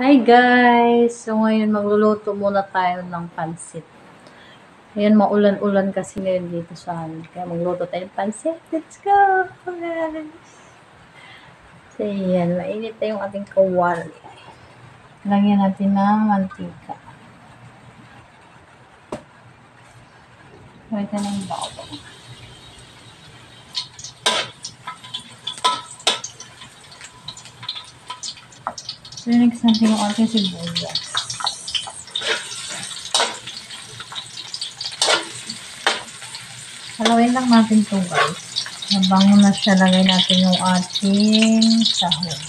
Hi guys! So ngayon magluluto muna tayo ng pansit. Ayan, maulan-ulan kasi ngayon dito sa amin. Kaya magluto tayo ng pansit. Let's go guys! So ayan, mainit na yung ating kawali. Lagyan natin ng mantika. Lagyan natin ng bawang. So next natin yung ating sibuyas. Haluin lang natin ito guys. Nabango na siya, lagay natin yung ating sahog.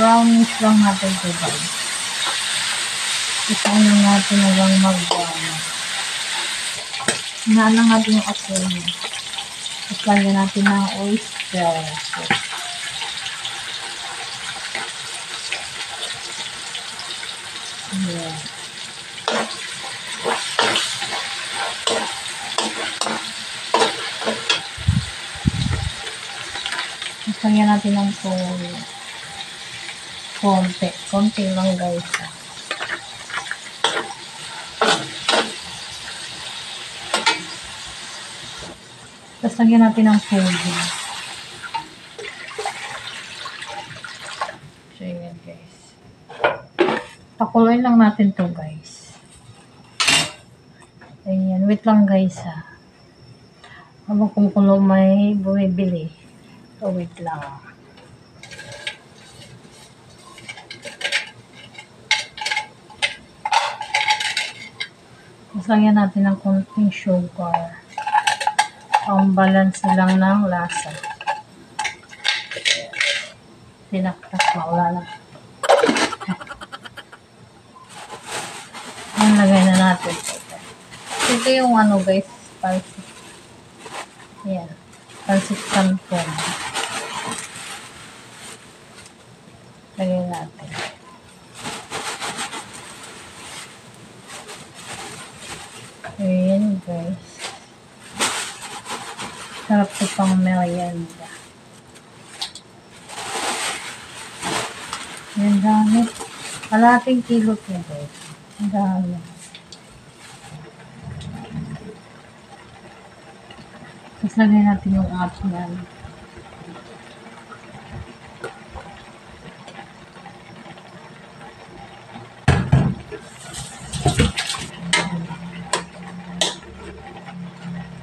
Brownish lang natin ito guys. Isahin lang natin hanggang mag-brown. Hinaan lang natin yung apoy niya. Tapos lagyan natin ng oyster. Yeah. Tapos lagyan natin ng toyo. Konti lang guys. Tapos lagyan natin ng toyo. So yan guys. Pakuloyin lang natin to guys. Ayan, wait lang guys ha. Habang kumukulo may bumibili. So wait lang. Tapos lagyan natin ng konting sugar. Pang-balance lang ng lasa. Tinaktak, maula lang. Ayan, lagay na natin. Ito yung ano guys, pansit. Ayan, pansit canton. Lagay natin. Ayan guys. Sarap ito pang merienda. Ayan dami. Kalating kilo ito guys. Ang dami. Tapos lagay natin yung ating yan.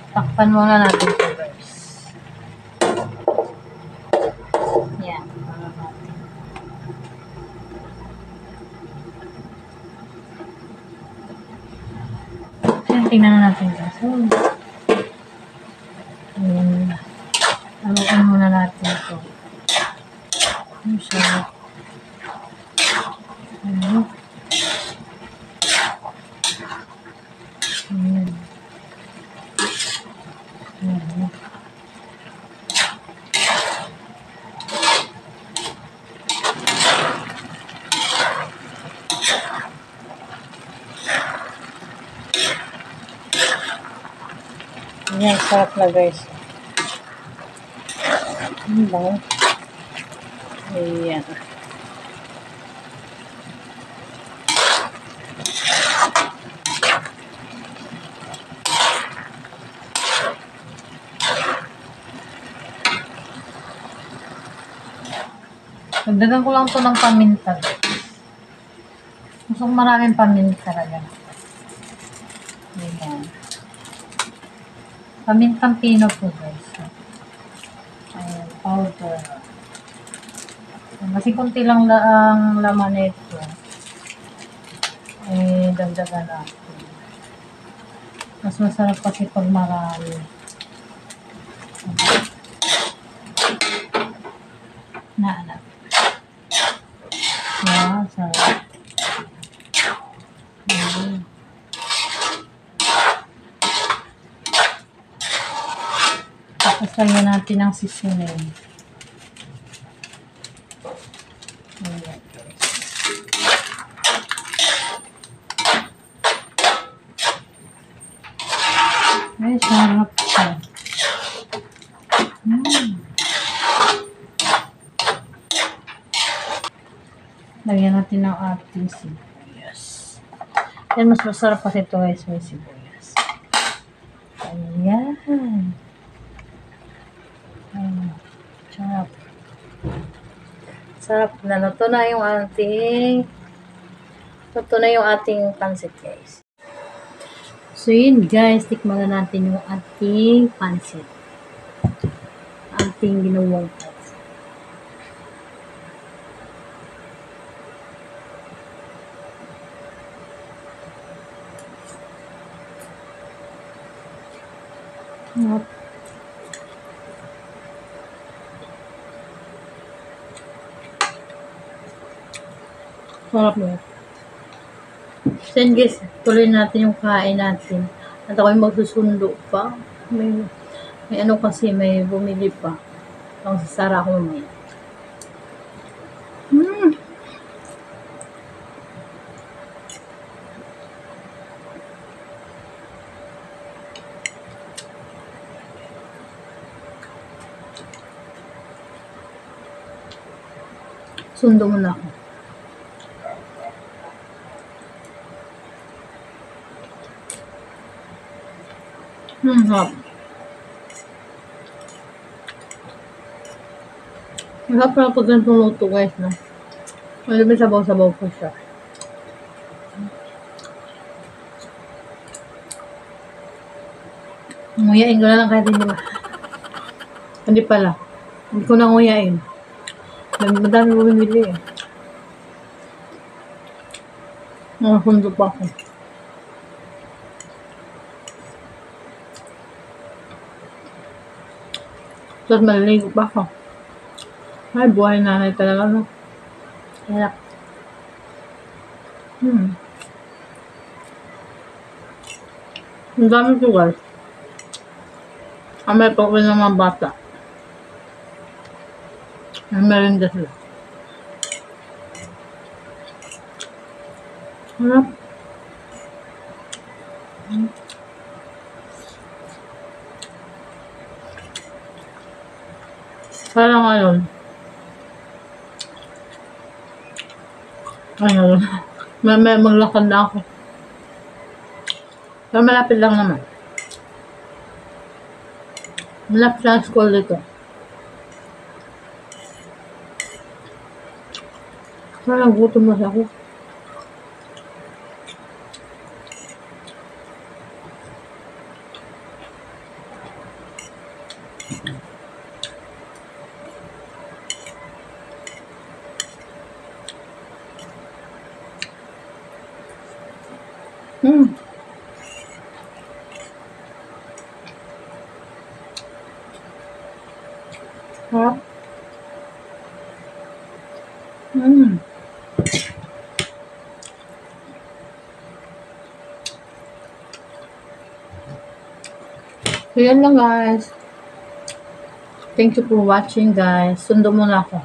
Takpan muna natin ito guys. Yan. Yan, tingnan natin guys. Ayan. Haluin muna natin ito. Ang sarap. Ayan. Ayan. Ayan. Ayan, sarap na guys. Ayan. Ayan. Dagdagan ko lang ito ng paminta. Gusto ko maraming paminta talaga. Ayan. Pamintang pino po guys. Ayan, powder. Kasi kunti lang ang laman nito. Eh, dagdagan natin. Mas masarap kasi pag marami. Naanak. Wow, sarap. Lagyan natin ng seasoning. Ayan. Ay, sarap siya. Lagyan natin ng ating sibuyas. Yan, mas masarap kasi ito guys, may sibuyas. Ayan. Ayan. Sarap. Sarap na. Luto na yung ating pansit guys. So yun guys, tikman na natin yung ating pansit. Ating ginawang pansit. Yep. Sarap mo. So yun guys, tuloy natin yung kain natin. At ako'y magsusundo pa. May ano kasi, may bumili pa. Ang sasara ko mamaya. Sundo mo na ako. Hap. Masarap pala pag ganitong luto guys, no? May sabaw-sabaw pa siya. Nguyain ko na lang kahit hindi ba. Hindi pala. Hindi ko na nguyain. Madami ko bumili eh. Nakasundo pa ako. Tapos maliligo pa ako. Ay, buhay nanay talaga, no? Hirap. Ang dami ito, guys. May pagkain ng mga bata. May merinda sila. Harap. Parang ngayon. Ayun. May maglakad na ako. Pero malapit lang naman. Malapit lang school dito. Parang gutom na ako. Harap. So, yan lang guys. Thank you for watching guys. Sundo muna ako.